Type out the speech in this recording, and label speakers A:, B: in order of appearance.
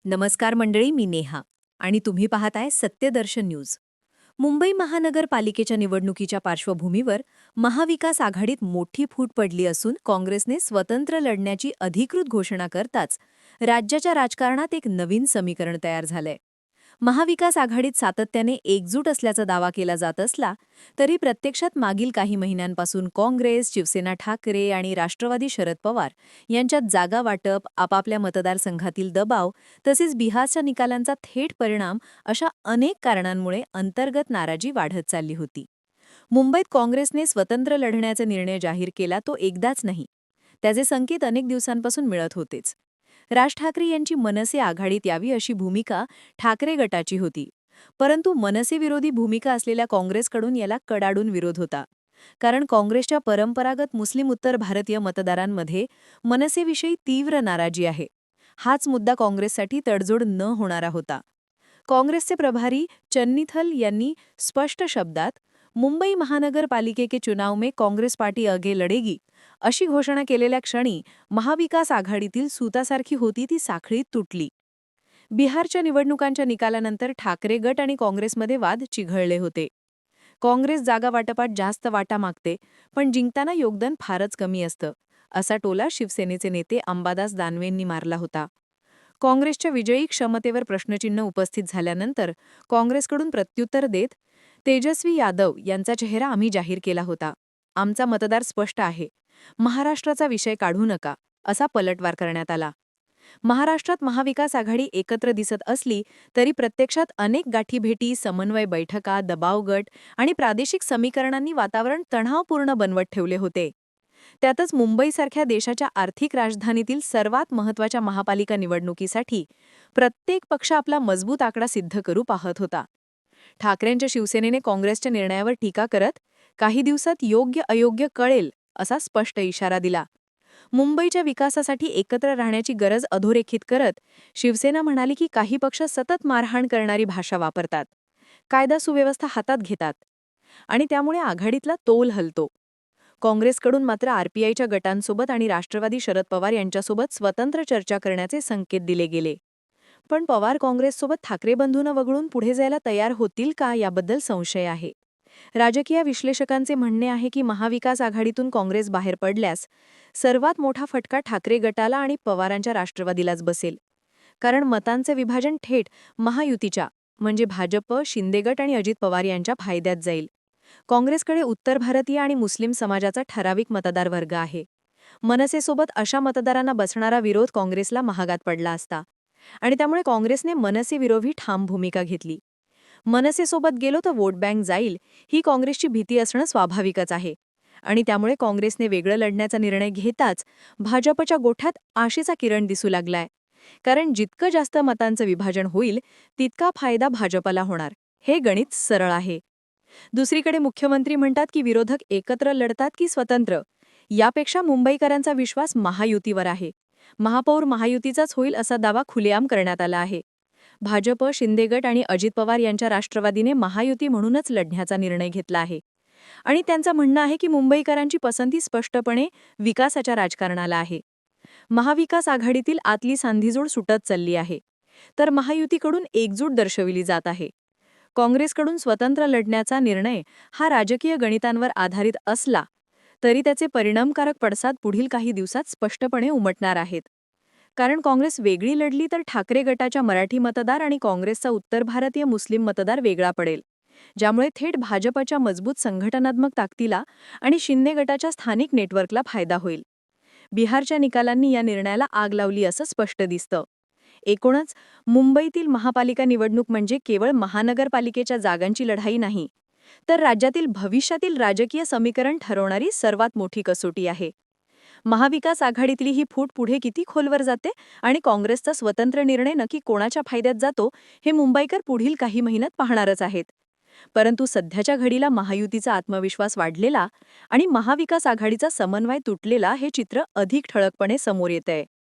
A: नमस्कार मंडळी, मी नेहा आणि तुम्ही पाहताय सत्यदर्शन न्यूज. मुंबई महानगरपालिकेच्या निवडणुकीच्या पार्श्वभूमीवर महाविकास आघाडीत मोठी फूट पडली असून काँग्रेसने स्वतंत्र लढण्याची अधिकृत घोषणा करताच राज्याच्या राजकारणात एक नवीन समीकरण तयार झालंय. महाविकास आघाडीत सातत्याने एकजूट असल्याचा दावा केला जात असला तरी प्रत्यक्षात मागील काही महिन्यांपासून काँग्रेस, शिवसेना ठाकरे आणि राष्ट्रवादी शरद पवार यांच्यात जागा वाटप, आपापल्या मतदारसंघातील दबाव तसेच बिहारच्या निकालांचा थेट परिणाम अशा अनेक कारणांमुळे अंतर्गत नाराजी वाढत चालली होती. मुंबईत काँग्रेसने स्वतंत्र लढण्याचा निर्णय जाहीर केला तो एकदाच नाही. त्याचे संकेत अनेक दिवसांपासून मिळत होतेच. राज ठाकरे यांची मनसे आघाडीत यावी अशी भूमिका ठाकरे गटाची होती. परंतु मनसेविरोधी भूमिका असलेल्या काँग्रेसकडून याला कडाडून विरोध होता. कारण काँग्रेसच्या परंपरागत मुस्लिम उत्तर भारतीय मतदारांमध्ये मनसेविषयी तीव्र नाराजी आहे. हाच मुद्दा काँग्रेससाठी तडजोड न होणारा होता. काँग्रेसचे प्रभारी चन्नीथल यांनी स्पष्ट शब्दात मुंबई महानगरपालिके के चुनाव में काँग्रेस पार्टी आगे लढेगी अशी घोषणा केलेल्या क्षणी महाविकास आघाडीतील सूतासारखी होती ती साखळी तुटली. बिहारच्या निवडणुकांच्या निकालानंतर ठाकरे गट आणि काँग्रेसमध्ये वाद चिघळले होते. काँग्रेस जागा वाटपात जास्त वाटा मागते, पण जिंकताना योगदान फारच कमी असतं, असा टोला शिवसेनेचे नेते अंबादास दानवेंनी मारला होता. काँग्रेसच्या विजयी क्षमतेवर प्रश्नचिन्ह उपस्थित झाल्यानंतर काँग्रेसकडून प्रत्युत्तर देत तेजस्वी यादव यांचा चेहरा आम्ही जाहीर केला होता. आमचा मतदार स्पष्ट आहे. महाराष्ट्राचा विषय काढू नका, असा पलटवार करण्यात आला. महाराष्ट्रात महाविकास आघाडी एकत्र दिसत असली तरी प्रत्यक्षात अनेक गाठीभेटी, समन्वय बैठका, दबाव गट आणि प्रादेशिक समीकरणांनी वातावरण तणावपूर्ण बनवत ठेवले होते. त्यातच मुंबईसारख्या देशाच्या आर्थिक राजधानीतील सर्वात महत्त्वाच्या महापालिका निवडणुकीसाठी प्रत्येक पक्ष आपला मजबूत आकडा सिद्ध करू पाहत होता. ठाकरेंच्या शिवसेनेने काँग्रेसच्या निर्णयावर टीका करत काही दिवसात योग्य अयोग्य कळेल असा स्पष्ट इशारा दिला. मुंबईच्या विकासासाठी एकत्र राहण्याची गरज अधोरेखित करत शिवसेना म्हणाली की काही पक्ष सतत मारहाण करणारी भाषा वापरतात, कायदा सुव्यवस्था हातात घेतात आणि त्यामुळे आघाडीतला तोल हलतो. काँग्रेसकडून मात्र आरपीआयच्या गटांसोबत आणि राष्ट्रवादी शरद पवार यांच्यासोबत स्वतंत्र चर्चा करण्याचे संकेत दिले गेले. पण पवार काँग्रेससोबत ठाकरे बंधूंना वगळून पुढे जायला तयार होतील का याबद्दल संशय आहे. राजकीय विश्लेषकांचे म्हणणे आहे की महाविकास आघाडीतून काँग्रेस बाहेर पडल्यास सर्वात मोठा फटका ठाकरे गटाला आणि पवारांच्या राष्ट्रवादीलाच बसेल. कारण मतांचे विभाजन थेट महायुतीच्या म्हणजे भाजप, शिंदे गट आणि अजित पवार यांच्या फायद्यात जाईल. काँग्रेसकडे उत्तर भारतीय आणि मुस्लिम समाजाचा ठराविक मतदार वर्ग आहे. मनसेसोबत अशा मतदारांना बसणारा विरोध काँग्रेसला महागात पडला असता आणि त्यामुळे काँग्रेसने मनसेविरोधी ठाम भूमिका घेतली. मनसेसोबत गेलो तर वोट बँक जाईल ही काँग्रेसची भीती असणं स्वाभाविकच आहे आणि त्यामुळे काँग्रेसने वेगळं लढण्याचा निर्णय घेताच भाजपच्या गोठ्यात आशेचा किरण दिसू लागलाय. कारण जितकं जास्त मतांचं विभाजन होईल तितका फायदा भाजपला होणार, हे गणित सरळ आहे. दुसरीकडे मुख्यमंत्री म्हणतात की विरोधक एकत्र लढतात की स्वतंत्र, यापेक्षा मुंबईकरांचा विश्वास महायुतीवर आहे. महापौर महायुतीचाच होईल असा दावा खुलेआम करण्यात आला आहे. भाजप, शिंदे गट आणि अजित पवार यांच्या राष्ट्रवादीने महायुती म्हणूनच लढण्याचा निर्णय घेतला आहे आणि त्यांचं म्हणणं आहे की मुंबईकरांची पसंती स्पष्टपणे विकासाच्या राजकारणाला आहे. महाविकास आघाडीतील आतली सांधीजोड सुटत चालली आहे, तर महायुतीकडून एकजूट दर्शविली जात आहे. काँग्रेसकडून स्वतंत्र लढण्याचा निर्णय हा राजकीय गणितांवर आधारित असला तरी त्याचे परिणामकारक पडसाद पुढील काही दिवसात स्पष्टपणे उमटणार आहेत. कारण काँग्रेस वेगळी लढली तर ठाकरे गटाच्या मराठी मतदार आणि काँग्रेसचा उत्तर भारतीय मुस्लिम मतदार वेगळा पडेल, ज्यामुळे थेट भाजपच्या मजबूत संघटनात्मक ताकदीला आणि शिंदे गटाच्या स्थानिक नेटवर्कला फायदा होईल. बिहारच्या निकालांनी या निर्णयाला आग लावली असं स्पष्ट दिसतं. एकूणच मुंबईतील महापालिका निवडणूक म्हणजे केवळ महानगरपालिकेच्या जागांची लढाई नाही, तर राज्यातील भविष्यातील राजकीय समीकरण ठरवणारी सर्वात मोठी कसोटी आहे. महाविकास आघाडीतली ही फूट पुढे किती खोलवर जाते आणि काँग्रेसचा स्वतंत्र निर्णय नक्की कोणाच्या फायद्यात जातो हे मुंबईकर पुढील काही महिन्यात पाहणारच आहेत. परंतु सध्याच्या घडीला महायुतीचा आत्मविश्वास वाढलेला आणि महाविकास आघाडीचा समन्वय तुटलेला हे चित्र अधिक ठळकपणे समोर येतंय.